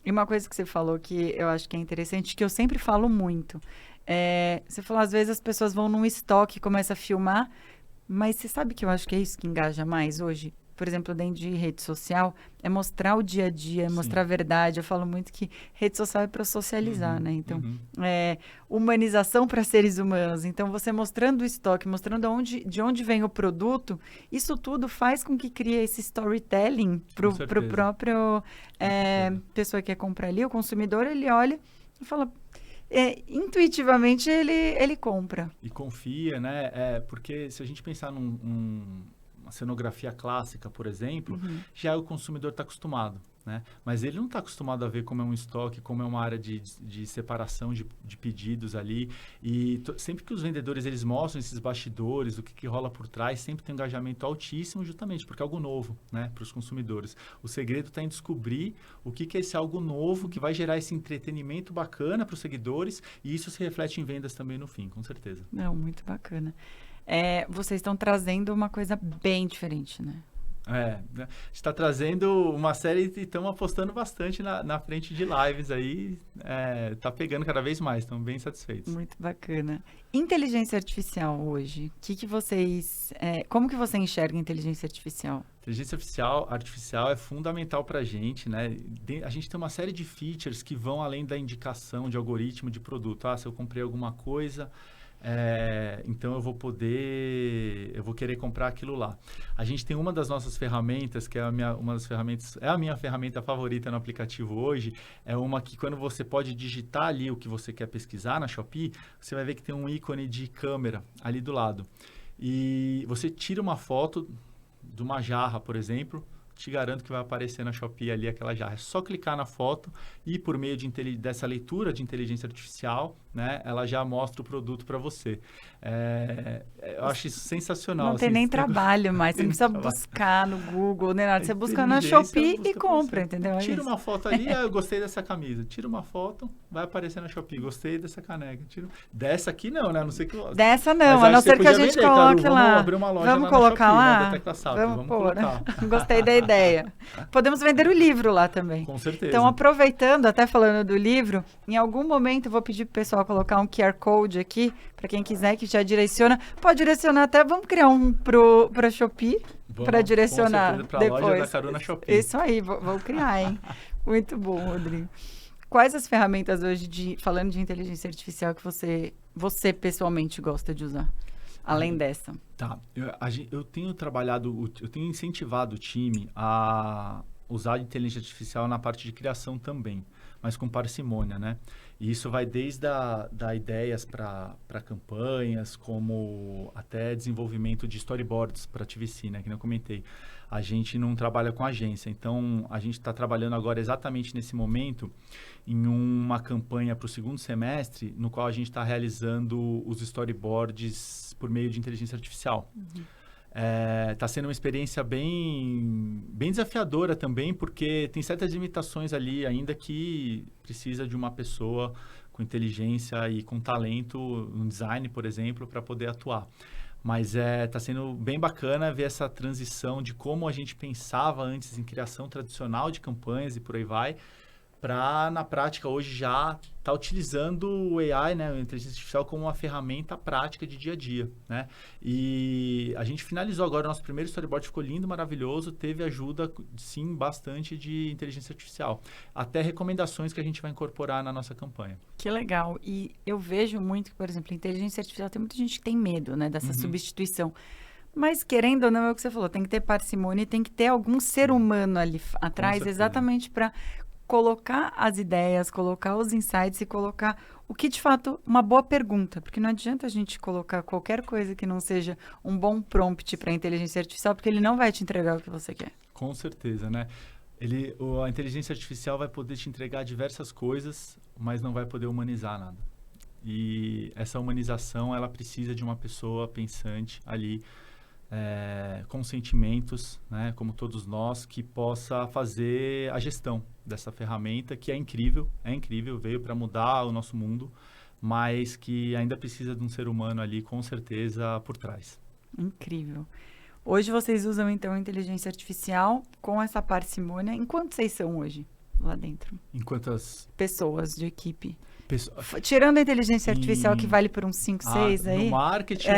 [SPEAKER 1] E uma coisa que você falou que eu acho que é interessante, que eu sempre falo muito. Você falou, às vezes as pessoas vão num estoque e começam a filmar, mas você sabe que eu acho que é isso que engaja mais hoje? Por exemplo, dentro de rede social, é mostrar o dia a dia, é mostrar a verdade. Eu falo muito que rede social é para socializar, né? Então, humanização para seres humanos. Então, você mostrando o estoque, mostrando de onde vem o produto, isso tudo faz com que crie esse storytelling para o próprio pessoa que quer comprar ali. O consumidor, ele olha e fala... intuitivamente, ele compra.
[SPEAKER 2] E confia, né? Porque se a gente pensar uma cenografia clássica, por exemplo, já o consumidor está acostumado. né? Mas ele não está acostumado a ver como é um estoque, como é uma área de separação de pedidos ali. E sempre que os vendedores eles mostram esses bastidores, o que rola por trás, sempre tem um engajamento altíssimo, justamente porque é algo novo, né, para os consumidores. O segredo está em descobrir o que é esse algo novo que vai gerar esse entretenimento bacana para os seguidores, e isso se reflete em vendas também no fim, com certeza.
[SPEAKER 1] Não, muito bacana. Vocês estão trazendo uma coisa bem diferente, né?
[SPEAKER 2] Né? A gente está trazendo uma série e estamos apostando bastante na frente de lives aí. Tá pegando cada vez mais, estamos bem satisfeitos.
[SPEAKER 1] Muito bacana. Inteligência artificial hoje, como que você enxerga inteligência artificial?
[SPEAKER 2] Inteligência artificial é fundamental para a gente, né? A gente tem uma série de features que vão além da indicação de algoritmo de produto. Se eu comprei alguma coisa, então eu vou querer comprar aquilo lá. A gente tem uma das nossas ferramentas, que é a minha ferramenta favorita no aplicativo hoje, é uma que quando você pode digitar ali o que você quer pesquisar na Shopee, você vai ver que tem um ícone de câmera ali do lado. E você tira uma foto de uma jarra, por exemplo, te garanto que vai aparecer na Shopee ali aquela jarra. É só clicar na foto e por meio dessa leitura de inteligência artificial, né, ela já mostra o produto para você. Eu acho isso sensacional.
[SPEAKER 1] Não tem nem trabalho mais, você não precisa buscar no Google, nem nada. Você busca na Shopee e compra, entendeu?
[SPEAKER 2] Tira uma foto ali, eu gostei dessa camisa. Tira uma foto, vai aparecer na Shopee. Gostei dessa caneca. Dessa aqui não, né? A não ser que...
[SPEAKER 1] Dessa não, a não ser que a gente coloque lá.
[SPEAKER 2] Vamos abrir uma loja
[SPEAKER 1] vamos colocar
[SPEAKER 2] Shopee,
[SPEAKER 1] lá?
[SPEAKER 2] né, da Tecla SAP. Vamos
[SPEAKER 1] pôr.
[SPEAKER 2] colocar.
[SPEAKER 1] Gostei da ideia. Podemos vender o livro lá também.
[SPEAKER 2] Com certeza.
[SPEAKER 1] Então, aproveitando, até falando do livro, em algum momento eu vou pedir pro pessoal colocar um QR Code aqui, para quem quiser, que já direciona. Pode direcionar até, vamos criar um para Shopee, para direcionar
[SPEAKER 2] pra
[SPEAKER 1] depois.
[SPEAKER 2] Loja da Caruna Shopee.
[SPEAKER 1] Isso aí, vou criar, hein? Muito bom, Rodrigo. Quais as ferramentas hoje, falando de inteligência artificial, que você pessoalmente gosta de usar? Além dessa.
[SPEAKER 2] Tá. Eu tenho incentivado o time a usar a inteligência artificial na parte de criação também, mas com parcimônia, né? E isso vai desde ideias para campanhas, como até desenvolvimento de storyboards para a TVC, né? Que eu comentei. A gente não trabalha com agência, então a gente está trabalhando agora exatamente nesse momento em uma campanha para o segundo semestre, no qual a gente está realizando os storyboards por meio de inteligência artificial. Uhum. Tá sendo uma experiência bem desafiadora também, porque tem certas limitações ali ainda que precisa de uma pessoa com inteligência e com talento, um design, por exemplo, para poder atuar. Mas tá sendo bem bacana ver essa transição de como a gente pensava antes em criação tradicional de campanhas e por aí vai, para, na prática, hoje já estar utilizando o AI, né, a inteligência artificial, como uma ferramenta prática de dia a dia, né? E a gente finalizou agora o nosso primeiro storyboard, ficou lindo, maravilhoso, teve ajuda, sim, bastante de inteligência artificial. Até recomendações que a gente vai incorporar na nossa campanha.
[SPEAKER 1] Que legal. E eu vejo muito que, por exemplo, a inteligência artificial, tem muita gente que tem medo, né, dessa substituição. Mas, querendo ou não, é o que você falou, tem que ter parcimônia e tem que ter algum ser humano ali atrás, exatamente para colocar as ideias, colocar os insights e colocar o que, de fato, uma boa pergunta. Porque não adianta a gente colocar qualquer coisa que não seja um bom prompt para a inteligência artificial, porque ele não vai te entregar o que você quer.
[SPEAKER 2] Com certeza, né? A inteligência artificial vai poder te entregar diversas coisas, mas não vai poder humanizar nada. E essa humanização, ela precisa de uma pessoa pensante ali, com sentimentos, né, como todos nós, que possa fazer a gestão dessa ferramenta, que é incrível, veio para mudar o nosso mundo, mas que ainda precisa de um ser humano ali, com certeza, por trás.
[SPEAKER 1] Incrível. Hoje vocês usam, então, a inteligência artificial com essa parcimônia. Em quantos vocês são hoje lá dentro?
[SPEAKER 2] Em quantas?
[SPEAKER 1] Pessoas de equipe. Tirando a inteligência artificial, que vale por uns 5, 6 aí.
[SPEAKER 2] No marketing?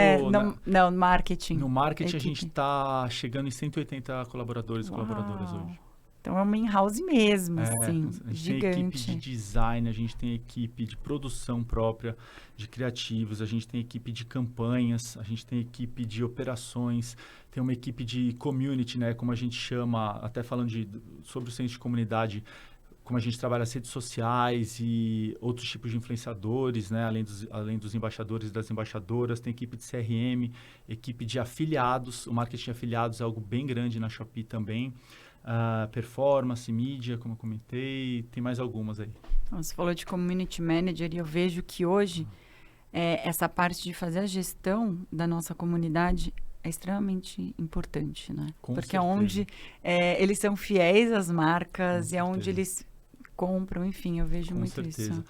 [SPEAKER 1] Não, no marketing.
[SPEAKER 2] No marketing a gente está chegando em 180 colaboradores e colaboradoras hoje.
[SPEAKER 1] Então é uma in-house mesmo, assim,
[SPEAKER 2] a gente
[SPEAKER 1] gigante.
[SPEAKER 2] tem equipe de design, a gente tem equipe de produção própria, de criativos, a gente tem equipe de campanhas, a gente tem equipe de operações, tem uma equipe de community, né, como a gente chama, até falando sobre o centro de comunidade, como a gente trabalha as redes sociais e outros tipos de influenciadores, né? Além dos embaixadores e das embaixadoras, tem equipe de CRM, equipe de afiliados, o marketing de afiliados é algo bem grande na Shopee também. performance, mídia, como eu comentei, tem mais algumas aí.
[SPEAKER 1] Você falou de community manager e eu vejo que hoje essa parte de fazer a gestão da nossa comunidade é extremamente importante, né?
[SPEAKER 2] Com
[SPEAKER 1] Porque é
[SPEAKER 2] certeza.
[SPEAKER 1] onde eles são fiéis às marcas
[SPEAKER 2] Com
[SPEAKER 1] e é onde
[SPEAKER 2] certeza.
[SPEAKER 1] eles compram, enfim, eu vejo
[SPEAKER 2] Com
[SPEAKER 1] muito
[SPEAKER 2] certeza.
[SPEAKER 1] isso.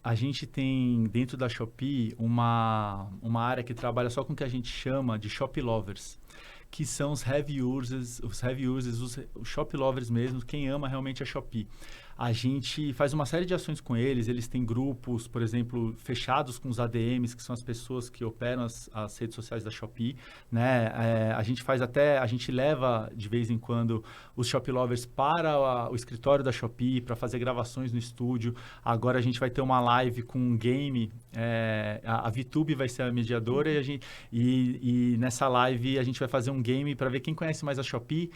[SPEAKER 2] A gente tem dentro da Shopee uma área que trabalha só com o que a gente chama de Shop Lovers, que são os heavy users, os Shop Lovers mesmo, quem ama realmente a Shopee. A gente faz uma série de ações com eles, eles têm grupos, por exemplo, fechados com os ADMs, que são as pessoas que operam as redes sociais da Shopee, né? A gente leva de vez em quando os Shop Lovers para o escritório da Shopee para fazer gravações no estúdio. Agora a gente vai ter uma live com um game, a VTube vai ser a mediadora e nessa live a gente vai fazer um game para ver quem conhece mais a Shopee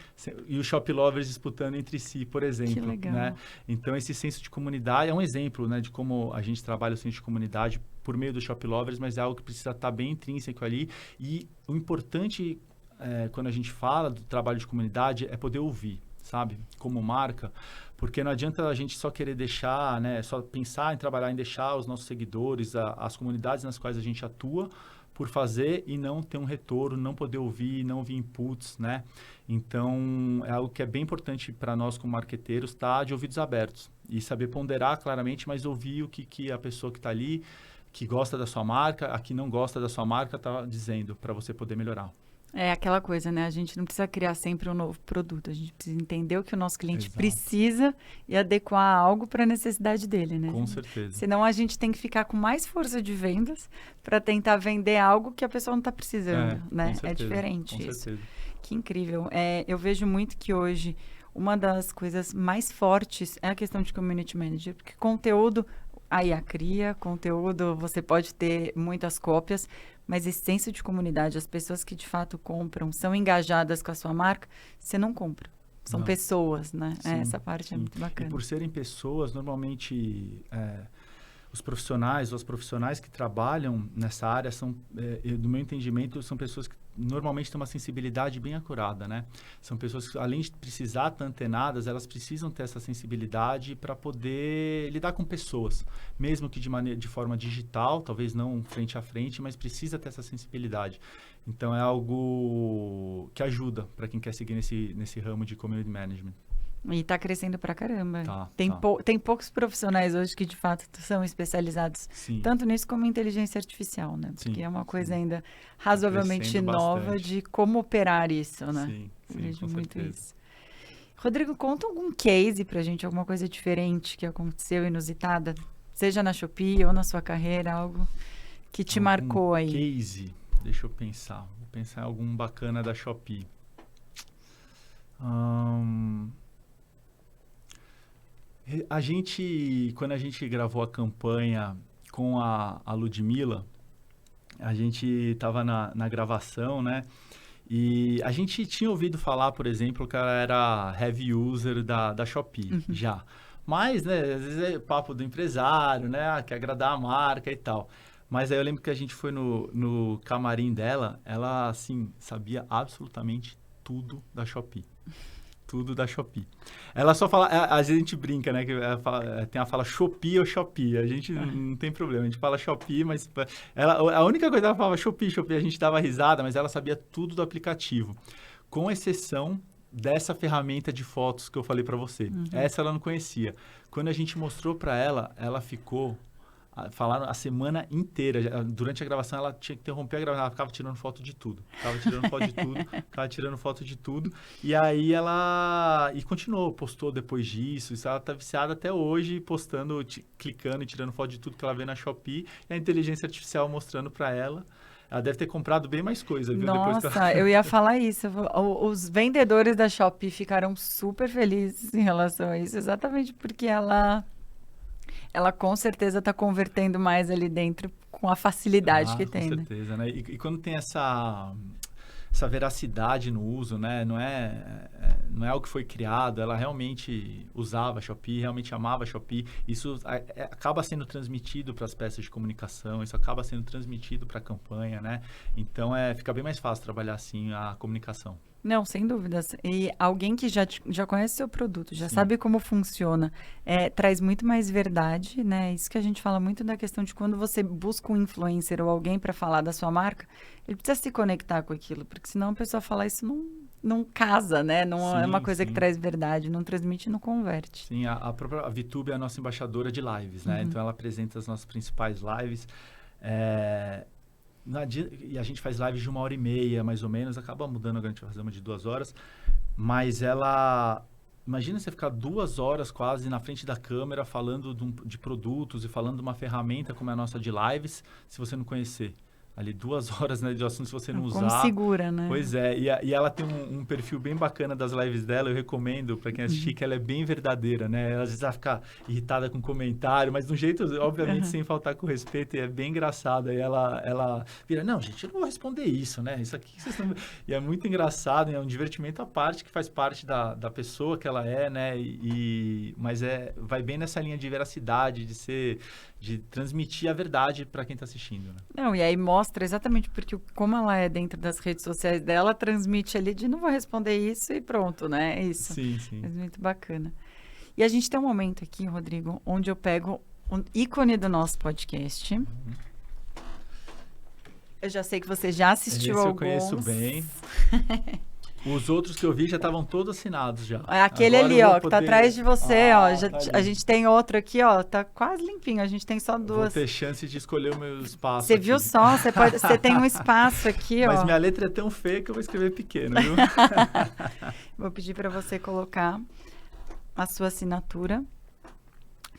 [SPEAKER 2] e os Shop Lovers disputando entre si, por exemplo.
[SPEAKER 1] Que legal.
[SPEAKER 2] Né? Então, esse senso de comunidade é um exemplo, né, de como a gente trabalha o senso de comunidade por meio do Shop Lovers, mas é algo que precisa estar bem intrínseco ali. E o importante, quando a gente fala do trabalho de comunidade, é poder ouvir, sabe? Como marca, porque não adianta a gente só querer deixar, né, só pensar em trabalhar em deixar os nossos seguidores, as comunidades nas quais a gente atua, por fazer e não ter um retorno, não poder ouvir, não ouvir inputs, né? Então, é algo que é bem importante para nós como marqueteiros, tá de ouvidos abertos e saber ponderar claramente, mas ouvir o que a pessoa que está ali, que gosta da sua marca, a que não gosta da sua marca, está dizendo para você poder melhorar.
[SPEAKER 1] É aquela coisa, né? A gente não precisa criar sempre um novo produto. A gente precisa entender o que o nosso cliente
[SPEAKER 2] Exato.
[SPEAKER 1] precisa e adequar algo para a necessidade dele, né?
[SPEAKER 2] Com certeza.
[SPEAKER 1] Senão a gente tem que ficar com mais força de vendas para tentar vender algo que a pessoa não está precisando, né?
[SPEAKER 2] Com certeza,
[SPEAKER 1] é diferente
[SPEAKER 2] com
[SPEAKER 1] isso.
[SPEAKER 2] certeza.
[SPEAKER 1] Que incrível. Eu vejo muito que hoje uma das coisas mais fortes é a questão de community manager, porque conteúdo, a IA cria, conteúdo você pode ter muitas cópias, mas esse senso de comunidade, as pessoas que de fato compram, são engajadas com a sua marca, você não compra. São pessoas, né?
[SPEAKER 2] Sim,
[SPEAKER 1] essa parte é muito bacana.
[SPEAKER 2] E por serem pessoas, normalmente os profissionais ou as profissionais que trabalham nessa área são, do meu entendimento, são pessoas que normalmente têm uma sensibilidade bem acurada, né? São pessoas que, além de precisar estar antenadas, elas precisam ter essa sensibilidade para poder lidar com pessoas, mesmo que de forma digital, talvez não frente a frente, mas precisa ter essa sensibilidade. Então, é algo que ajuda para quem quer seguir nesse ramo de community management.
[SPEAKER 1] E está crescendo pra caramba.
[SPEAKER 2] Tá.
[SPEAKER 1] Tem poucos profissionais hoje que, de fato, são especializados tanto nisso como em inteligência artificial, né? Porque é uma coisa ainda razoavelmente nova de como operar isso, né?
[SPEAKER 2] Sim,
[SPEAKER 1] Eu vejo muito
[SPEAKER 2] certeza.
[SPEAKER 1] isso. Rodrigo, conta algum case pra gente, alguma coisa diferente que aconteceu, inusitada, seja na Shopee ou na sua carreira, algo que te marcou aí.
[SPEAKER 2] Case, deixa eu pensar. Vou pensar em algum bacana da Shopee. Quando a gente gravou a campanha com a Ludmilla, a gente estava na gravação, né? E a gente tinha ouvido falar, por exemplo, que ela era heavy user da Shopee, já. Mas, né, às vezes é papo do empresário, né? Quer agradar a marca e tal. Mas aí eu lembro que a gente foi no camarim dela, ela, assim, sabia absolutamente tudo da Shopee. Tudo da Shopee. Ela só fala, a gente brinca, né? Que tem a fala Shopee ou Shopee. A gente não tem problema, a gente fala Shopee, mas a única coisa que ela falava Shopee, a gente dava risada, mas ela sabia tudo do aplicativo. Com exceção dessa ferramenta de fotos que eu falei para você. Essa ela não conhecia. Quando a gente mostrou para ela, ela ficou... Falaram a semana inteira. Durante a gravação, ela tinha que interromper a gravação. Ela ficava tirando foto de tudo. Ficava tirando foto de tudo. E aí ela... E continuou, postou depois disso. Ela tá viciada até hoje, postando, clicando e tirando foto de tudo que ela vê na Shopee. E a inteligência artificial mostrando para ela. Ela deve ter comprado bem mais coisa, viu?
[SPEAKER 1] Nossa, eu ia falar isso. Os vendedores da Shopee ficaram super felizes em relação a isso. Exatamente porque ela com certeza está convertendo mais ali dentro com a facilidade que tem.
[SPEAKER 2] Com certeza, né? E quando tem essa veracidade no uso, né? Não é algo que foi criado, ela realmente usava a Shopee, realmente amava a Shopee. Isso acaba sendo transmitido para as peças de comunicação, isso acaba sendo transmitido para a campanha, né? Então, fica bem mais fácil trabalhar assim a comunicação.
[SPEAKER 1] Não, sem dúvidas. E alguém que já conhece seu produto, já
[SPEAKER 2] Sim.
[SPEAKER 1] sabe como funciona, traz muito mais verdade, né? Isso que a gente fala muito da questão de quando você busca um influencer ou alguém para falar da sua marca, ele precisa se conectar com aquilo, porque senão a pessoa falar isso não casa, né? Não é uma coisa que traz verdade, não transmite, não converte.
[SPEAKER 2] Sim, a própria VTube é a nossa embaixadora de lives, né? Então ela apresenta as nossas principais lives. E a gente faz lives de 1h30, mais ou menos, acaba mudando, agora a gente vai fazer uma de 2 horas, mas ela... Imagina você ficar 2 horas quase na frente da câmera falando de produtos e falando de uma ferramenta como é a nossa de lives, se você não conhecer. Ali 2 horas, né, de assunto, se você não usar.
[SPEAKER 1] Como segura, né?
[SPEAKER 2] Pois é, e ela tem um perfil bem bacana das lives dela, eu recomendo para quem assistir, que ela é bem verdadeira, né? Ela às vezes vai ficar irritada com comentário, mas de um jeito, obviamente, sem faltar com respeito, e é bem engraçado. Aí ela vira, não, gente, eu não vou responder isso, né? Isso aqui vocês estão... E é muito engraçado, é um divertimento à parte, que faz parte da pessoa que ela é, né? Mas vai bem nessa linha de veracidade, de transmitir a verdade para quem está assistindo, né?
[SPEAKER 1] Não, e aí mostra exatamente porque como ela é dentro das redes sociais dela, transmite ali de não vou responder isso e pronto, né? É isso.
[SPEAKER 2] Sim, sim.
[SPEAKER 1] É muito bacana. E a gente tem um momento aqui, Rodrigo, onde eu pego um ícone do nosso podcast. Eu já sei que você já assistiu
[SPEAKER 2] Esse
[SPEAKER 1] alguns.
[SPEAKER 2] eu conheço bem. Os outros que eu vi já estavam todos assinados já.
[SPEAKER 1] É aquele
[SPEAKER 2] Agora
[SPEAKER 1] ali, ó,
[SPEAKER 2] poder...
[SPEAKER 1] que tá atrás de você, ó.
[SPEAKER 2] Tá
[SPEAKER 1] A gente tem outro aqui, ó, tá quase limpinho. A gente tem só 2.
[SPEAKER 2] Vou ter chance de escolher o meu espaço.
[SPEAKER 1] Você
[SPEAKER 2] aqui.
[SPEAKER 1] viu só? Você tem um espaço aqui, ó.
[SPEAKER 2] Mas minha letra é tão feia que eu vou escrever pequeno, viu?
[SPEAKER 1] Vou pedir para você colocar a sua assinatura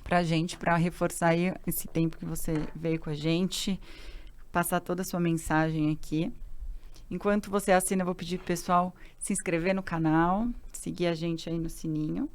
[SPEAKER 1] pra gente, para reforçar aí esse tempo que você veio com a gente, passar toda a sua mensagem aqui. Enquanto você assina, eu vou pedir pro pessoal se inscrever no canal, seguir a gente aí no sininho.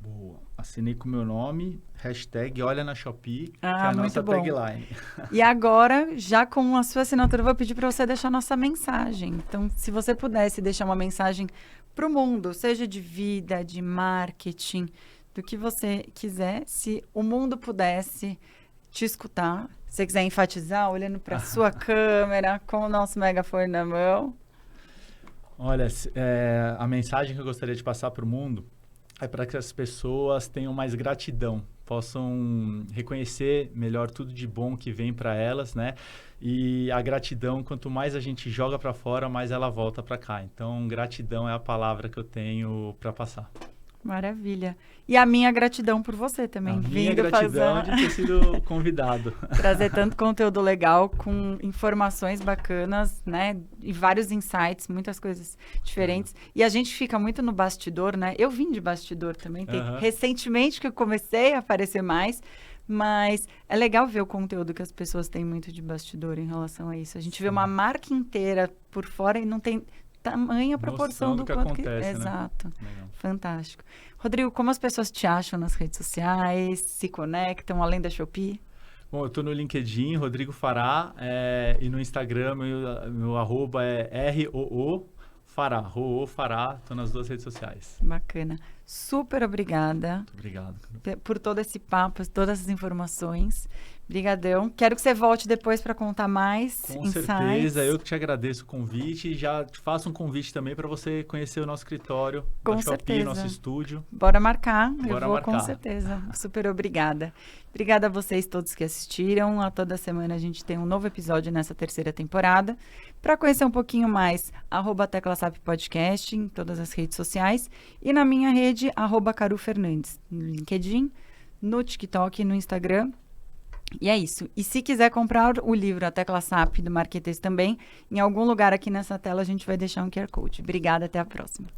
[SPEAKER 2] Boa. Assinei com o meu nome, hashtag olha na Shopee, que é a
[SPEAKER 1] muito
[SPEAKER 2] nossa
[SPEAKER 1] bom.
[SPEAKER 2] tagline.
[SPEAKER 1] E agora, já com a sua assinatura, eu vou pedir para você deixar a nossa mensagem. Então, se você pudesse deixar uma mensagem para o mundo, seja de vida, de marketing, do que você quiser, se o mundo pudesse te escutar, se você quiser enfatizar, olhando para a sua câmera, com o nosso megafone na mão.
[SPEAKER 2] Olha, a mensagem que eu gostaria de passar para o mundo é para que as pessoas tenham mais gratidão, possam reconhecer melhor tudo de bom que vem para elas, né? E a gratidão, quanto mais a gente joga para fora, mais ela volta para cá. Então, gratidão é a palavra que eu tenho para passar.
[SPEAKER 1] Maravilha. E a minha gratidão por você também.
[SPEAKER 2] A minha gratidão de ter sido convidado.
[SPEAKER 1] Trazer tanto conteúdo legal, com informações bacanas, né? E vários insights, muitas coisas diferentes. E a gente fica muito no bastidor, né? Eu vim de bastidor também. Recentemente que eu comecei a aparecer mais. Mas é legal ver o conteúdo que as pessoas têm muito de bastidor em relação a isso. A gente vê uma marca inteira por fora e não tem tamanha proporção do quanto
[SPEAKER 2] acontece,
[SPEAKER 1] que...
[SPEAKER 2] né?
[SPEAKER 1] Exato.
[SPEAKER 2] Legal.
[SPEAKER 1] Fantástico. Rodrigo, como as pessoas te acham nas redes sociais, se conectam, além da Shopee?
[SPEAKER 2] Bom, eu estou no LinkedIn, Rodrigo Fará, e no Instagram, meu arroba é ROOFará. ROOFará, estou nas 2 redes sociais.
[SPEAKER 1] Bacana. Super obrigada.
[SPEAKER 2] Muito obrigado.
[SPEAKER 1] Por todo esse papo, todas essas informações. Obrigadão. Quero que você volte depois para contar mais
[SPEAKER 2] Com
[SPEAKER 1] insights.
[SPEAKER 2] certeza, eu que te agradeço o convite e já te faço um convite também para você conhecer o nosso escritório,
[SPEAKER 1] com
[SPEAKER 2] da Shopee,
[SPEAKER 1] certeza.
[SPEAKER 2] nosso estúdio.
[SPEAKER 1] Bora marcar, eu vou
[SPEAKER 2] marcar.
[SPEAKER 1] Com certeza. Super obrigada. Obrigada a vocês todos que assistiram. A toda semana a gente tem um novo episódio nessa 3ª temporada. Para conhecer um pouquinho mais, @teclasap podcast em todas as redes sociais e na minha rede, @carufernandes, no LinkedIn, no TikTok e no Instagram. E é isso. E se quiser comprar o livro A Tecla SAP do Marquetês também, em algum lugar aqui nessa tela a gente vai deixar um QR Code. Obrigada, até a próxima.